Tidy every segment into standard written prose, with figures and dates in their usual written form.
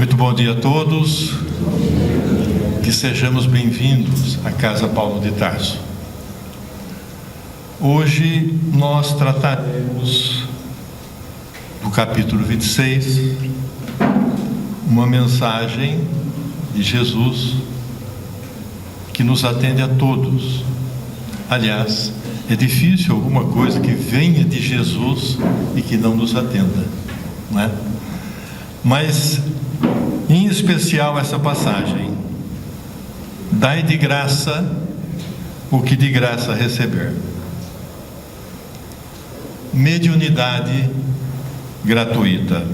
Muito bom dia a todos, que sejamos bem-vindos à Casa Paulo de Tarso. Hoje nós trataremos do capítulo 26, uma mensagem de Jesus que nos atende a todos. Aliás, é difícil alguma coisa que venha de Jesus e que não nos atenda, não é? Mas, em especial essa passagem: dai de graça o que de graça receber. Mediunidade gratuita.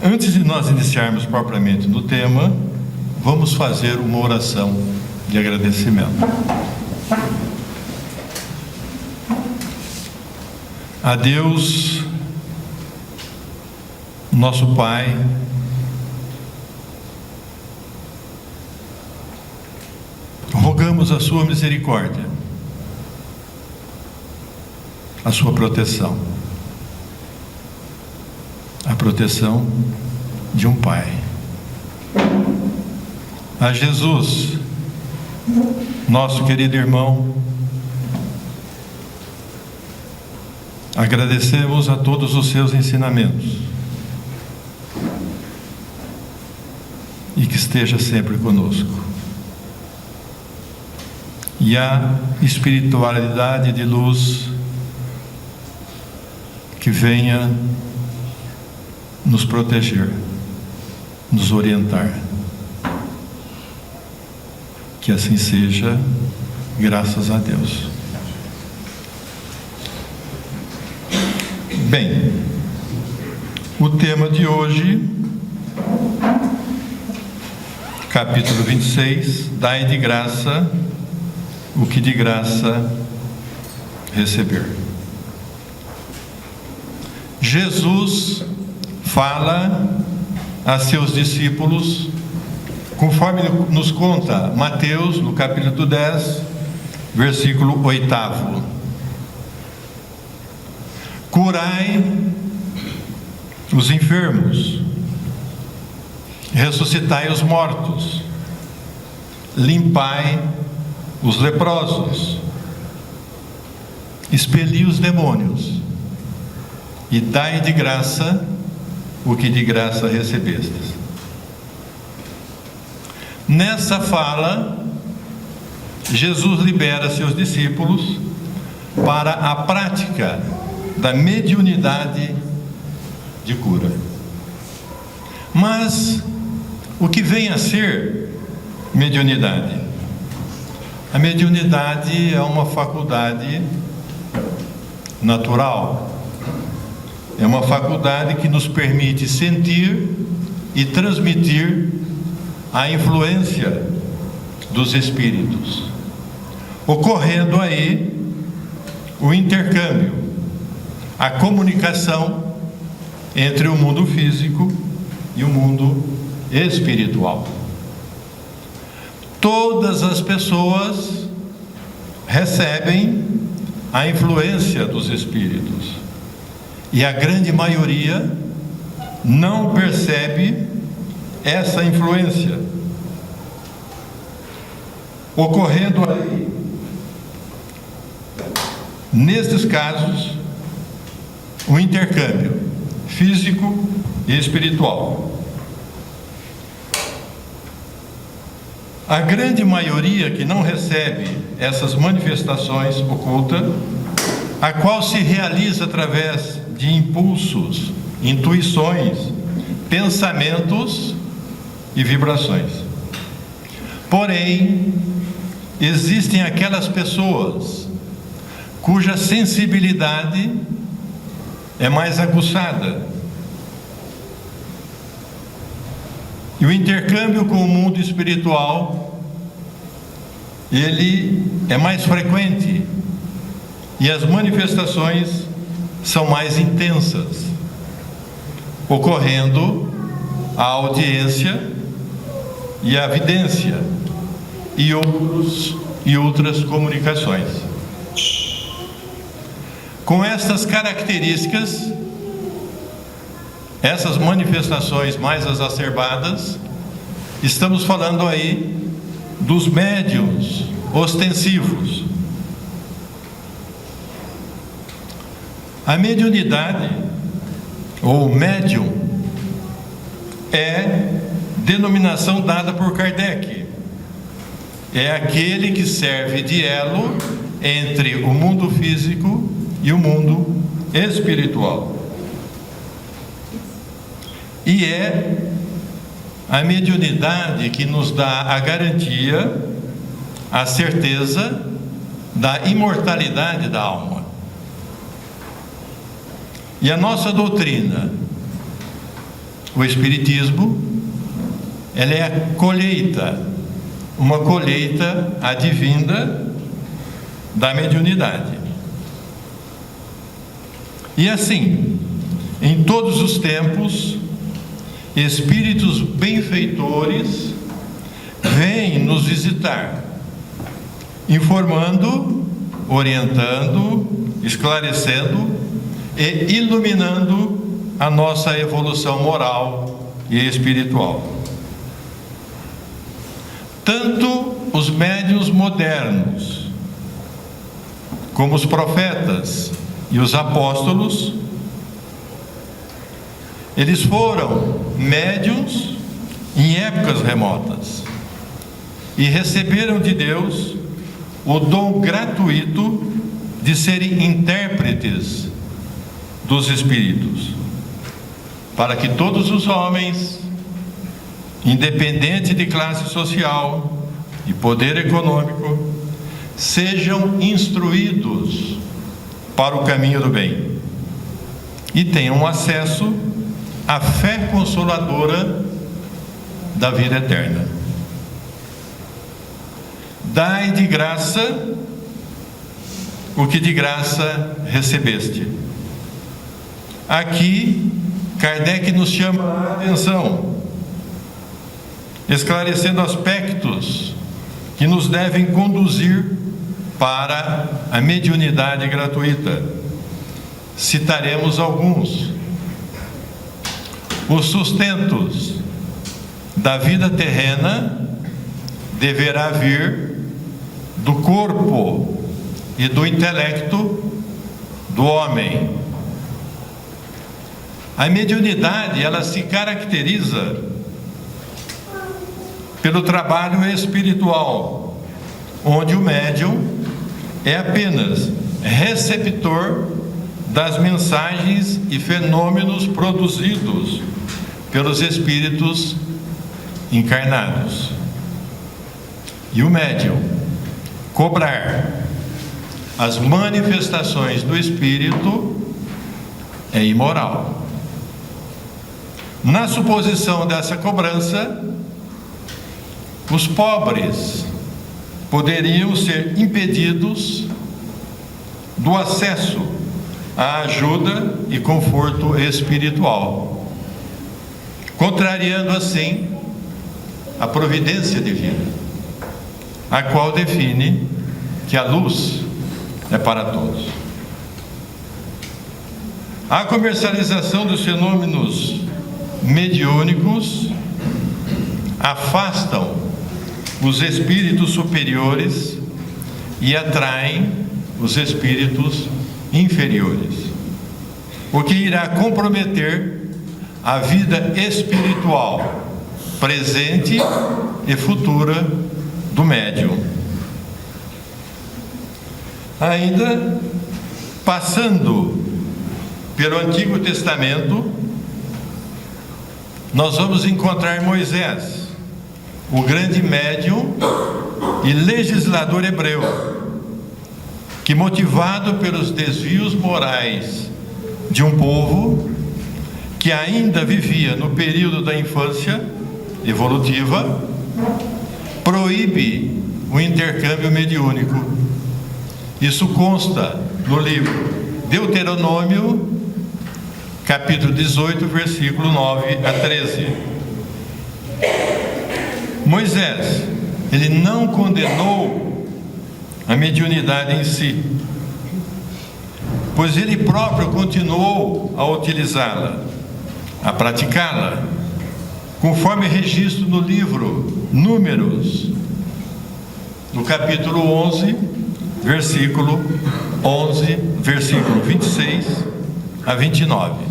Antes de nós iniciarmos propriamente no tema, vamos fazer uma oração de agradecimento. A Deus, nosso Pai, rogamos a sua misericórdia, a sua proteção, a proteção de um Pai. A Jesus, nosso querido irmão, agradecemos a todos os seus ensinamentos e que esteja sempre conosco. E a espiritualidade de luz que venha nos proteger, nos orientar. Que assim seja, graças a Deus. Bem, o tema de hoje, capítulo 26, dai de graça o que de graça receber. Jesus fala a seus discípulos, conforme nos conta Mateus, no capítulo 10, versículo 8. Curai os enfermos, ressuscitai os mortos, limpai os leprosos, expeli os demônios, e dai de graça o que de graça recebestes. Nessa fala, Jesus libera seus discípulos para a prática da mediunidade de cura. Mas o que vem a ser mediunidade? A mediunidade é uma faculdade natural. É uma faculdade que nos permite sentir e transmitir a influência dos espíritos, ocorrendo aí o intercâmbio, a comunicação entre o mundo físico e o mundo espiritual. Todas as pessoas recebem a influência dos espíritos, e a grande maioria não percebe essa influência, ocorrendo aí, nesses casos, o intercâmbio físico e espiritual. A grande maioria que não recebe essas manifestações ocultas, a qual se realiza através de impulsos, intuições, pensamentos e vibrações. Porém, existem aquelas pessoas cuja sensibilidade é mais aguçada, e o intercâmbio com o mundo espiritual, ele é mais frequente, e as manifestações são mais intensas, ocorrendo a audiência e a vidência e outras comunicações. Com estas características, essas manifestações mais exacerbadas, estamos falando aí dos médiuns ostensivos. A mediunidade, ou médium, é denominação dada por Kardec. É aquele que serve de elo entre o mundo físico e o mundo espiritual. E é a mediunidade que nos dá a garantia, a certeza da imortalidade da alma. E a nossa doutrina, o Espiritismo, ela é a colheita, uma colheita advinda da mediunidade. E assim, em todos os tempos, espíritos benfeitores vêm nos visitar, informando, orientando, esclarecendo e iluminando a nossa evolução moral e espiritual. Tanto os médiuns modernos, como os profetas e os apóstolos, eles foram médiuns em épocas remotas e receberam de Deus o dom gratuito de serem intérpretes dos Espíritos, para que todos os homens, independente de classe social e poder econômico, sejam instruídos para o caminho do bem e tenham acesso à fé consoladora da vida eterna. Dai de graça o que de graça recebeste. Aqui, Kardec nos chama a atenção, esclarecendo aspectos que nos devem conduzir para a mediunidade gratuita. Citaremos alguns. Os sustentos da vida terrena deverá vir do corpo e do intelecto do homem. A mediunidade, ela se caracteriza pelo trabalho espiritual, onde o médium é apenas receptor das mensagens e fenômenos produzidos pelos espíritos encarnados. E o médium cobrar as manifestações do espírito é imoral. Na suposição dessa cobrança, os pobres poderiam ser impedidos do acesso à ajuda e conforto espiritual, contrariando assim a providência divina, a qual define que a luz é para todos. A comercialização dos fenômenos mediúnicos afastam os espíritos superiores e atraem os espíritos inferiores, o que irá comprometer a vida espiritual presente e futura do médium. Ainda passando pelo Antigo Testamento, nós vamos encontrar Moisés, o grande médium e legislador hebreu, que, motivado pelos desvios morais de um povo que ainda vivia no período da infância evolutiva, proíbe o intercâmbio mediúnico. Isso consta no livro Deuteronômio, capítulo 18, versículo 9 a 13. Moisés, ele não condenou a mediunidade em si, pois ele próprio continuou a utilizá-la, a praticá-la, conforme registro no livro Números, no capítulo 11, versículo 26 a 29.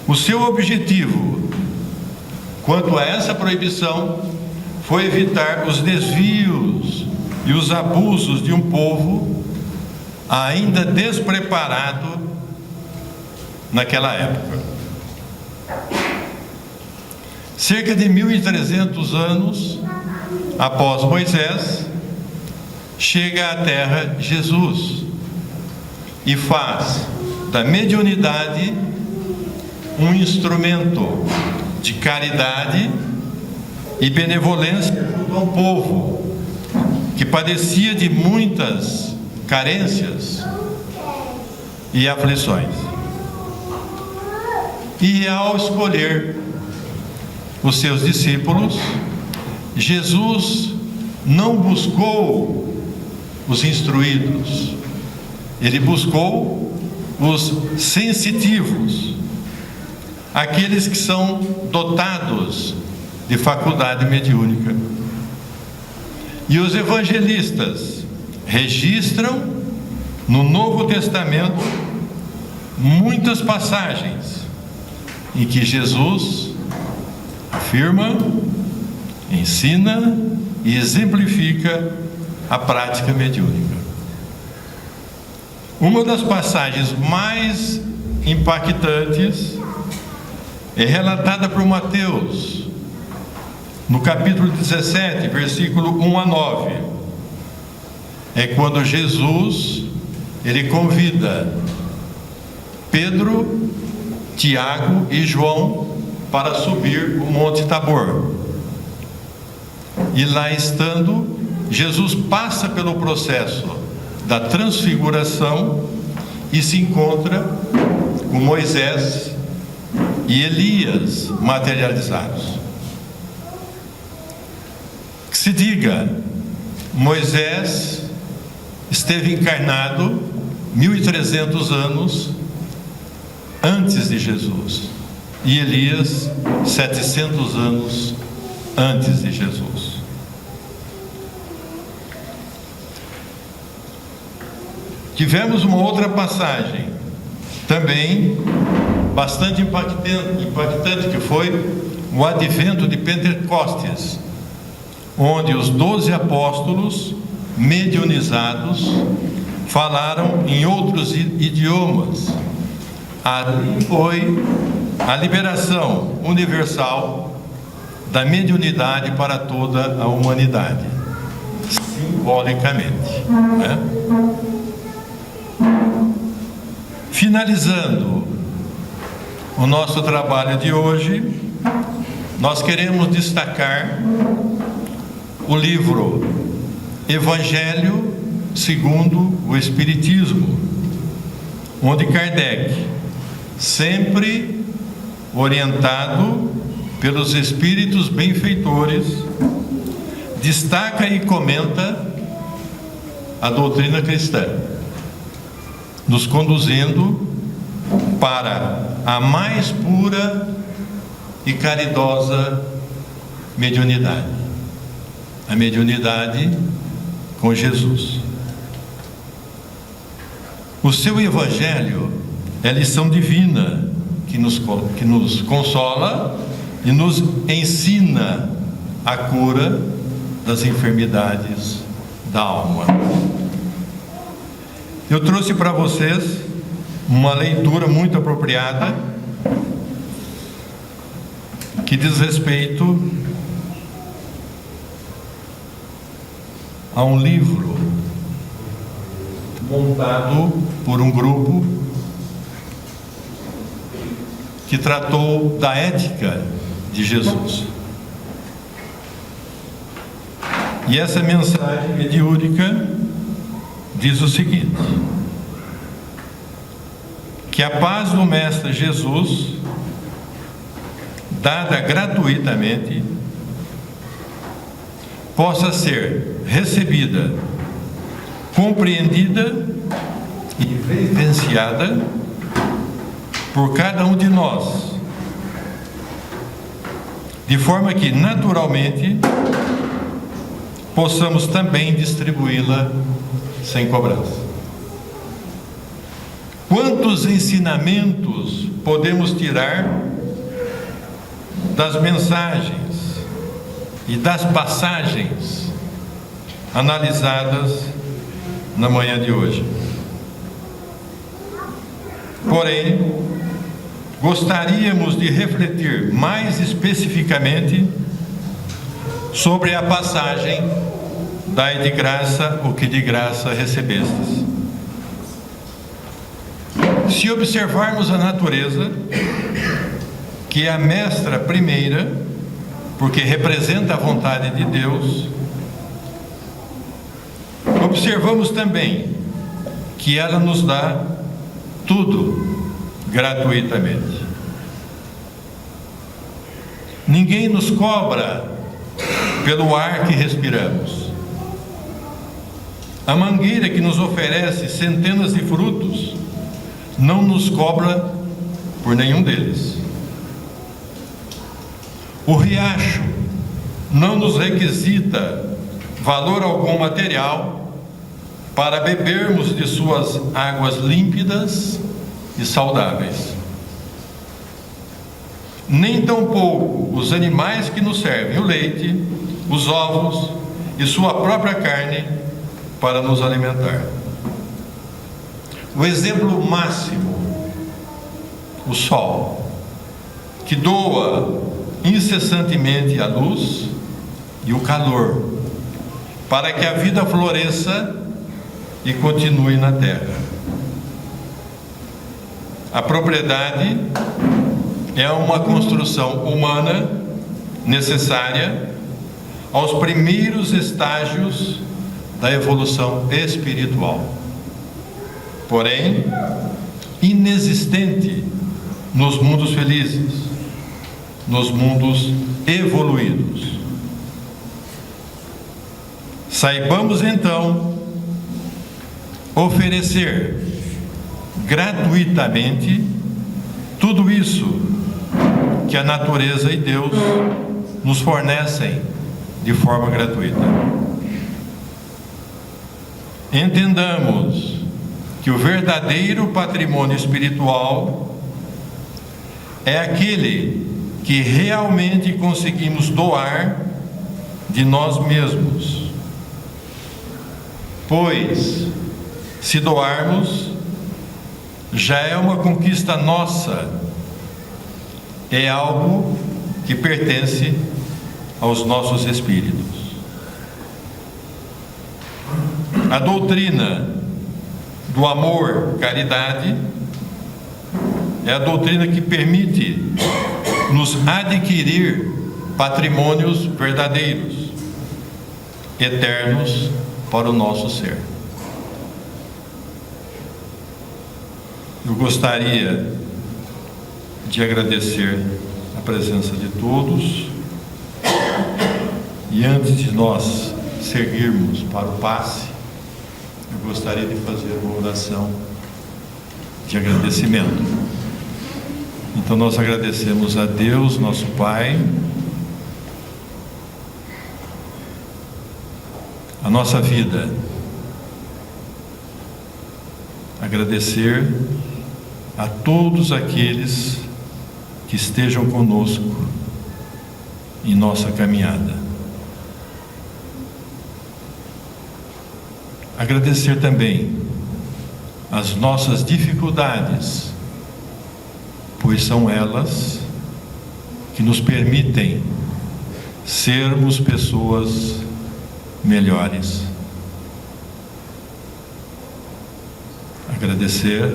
O seu objetivo quanto a essa proibição foi evitar os desvios e os abusos de um povo ainda despreparado naquela época. Cerca de 1.300 anos após Moisés, chega à terra Jesus e faz da mediunidade um instrumento de caridade e benevolência junto ao povo que padecia de muitas carências e aflições. E ao escolher os seus discípulos, Jesus não buscou os instruídos, ele buscou os sensitivos, aqueles que são dotados de faculdade mediúnica. E os evangelistas registram no Novo Testamento muitas passagens em que Jesus afirma, ensina e exemplifica a prática mediúnica. Uma das passagens mais impactantes é relatada por Mateus, no capítulo 17, versículo 1 a 9. É quando Jesus, ele convida Pedro, Tiago e João para subir o Monte Tabor. E lá estando, Jesus passa pelo processo da transfiguração e se encontra com Moisés e Elias materializados. Que se diga, Moisés esteve encarnado 1.300 anos antes de Jesus e Elias 700 anos antes de Jesus. Tivemos uma outra passagem também bastante impactante, que foi o advento de Pentecostes, onde os 12 apóstolos mediunizados falaram em outros idiomas. Ali foi a liberação universal da mediunidade para toda a humanidade, simbolicamente, né? Finalizando o nosso trabalho de hoje, nós queremos destacar o livro Evangelho segundo o Espiritismo, onde Kardec, sempre orientado pelos espíritos benfeitores, destaca e comenta a doutrina cristã, nos conduzindo para a mais pura e caridosa mediunidade, a mediunidade com Jesus. O seu Evangelho é lição divina que nos consola e nos ensina a cura das enfermidades da alma. Eu trouxe para vocês uma leitura muito apropriada que diz respeito a um livro montado por um grupo que tratou da ética de Jesus. E essa mensagem mediúnica diz o seguinte: que a paz do Mestre Jesus, dada gratuitamente, possa ser recebida, compreendida e vivenciada por cada um de nós, de forma que, naturalmente, possamos também distribuí-la sem cobrança. Quantos ensinamentos podemos tirar das mensagens e das passagens analisadas na manhã de hoje? Porém, gostaríamos de refletir mais especificamente sobre a passagem dai de graça o que de graça recebestes. Se observarmos a natureza, que é a mestra primeira, porque representa a vontade de Deus, observamos também que ela nos dá tudo gratuitamente. Ninguém nos cobra pelo ar que respiramos. A mangueira que nos oferece centenas de frutos não nos cobra por nenhum deles. O riacho não nos requisita valor algum material para bebermos de suas águas límpidas e saudáveis. Nem tampouco os animais que nos servem o leite, os ovos e sua própria carne para nos alimentar. O exemplo máximo, o sol, que doa incessantemente a luz e o calor, para que a vida floresça e continue na terra. A propriedade é uma construção humana necessária aos primeiros estágios da evolução espiritual, porém inexistente nos mundos felizes, nos mundos evoluídos. Saibamos então oferecer gratuitamente tudo isso que a natureza e Deus nos fornecem de forma gratuita. Entendamos que o verdadeiro patrimônio espiritual é aquele que realmente conseguimos doar de nós mesmos. Pois, se doarmos, já é uma conquista nossa, é algo que pertence aos nossos espíritos. A doutrina do amor, caridade, é a doutrina que permite nos adquirir patrimônios verdadeiros, eternos para o nosso ser. Eu gostaria de agradecer a presença de todos e antes de nós seguirmos para o passe, eu gostaria de fazer uma oração de agradecimento. Então nós agradecemos a Deus, nosso Pai, a nossa vida, agradecer a todos aqueles que estejam conosco em nossa caminhada. Agradecer também as nossas dificuldades, pois são elas que nos permitem sermos pessoas melhores. Agradecer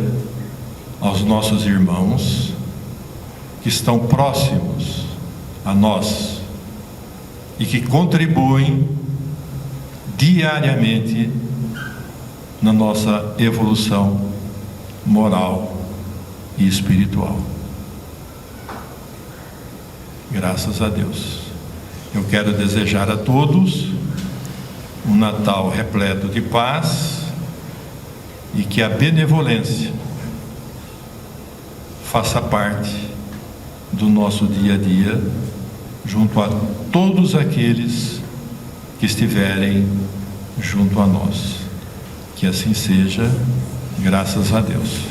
aos nossos irmãos que estão próximos a nós e que contribuem diariamente na nossa evolução moral e espiritual. Graças a Deus. Eu quero desejar a todos um Natal repleto de paz e que a benevolência faça parte do nosso dia a dia, junto a todos aqueles que estiverem junto a nós. Que assim seja, graças a Deus.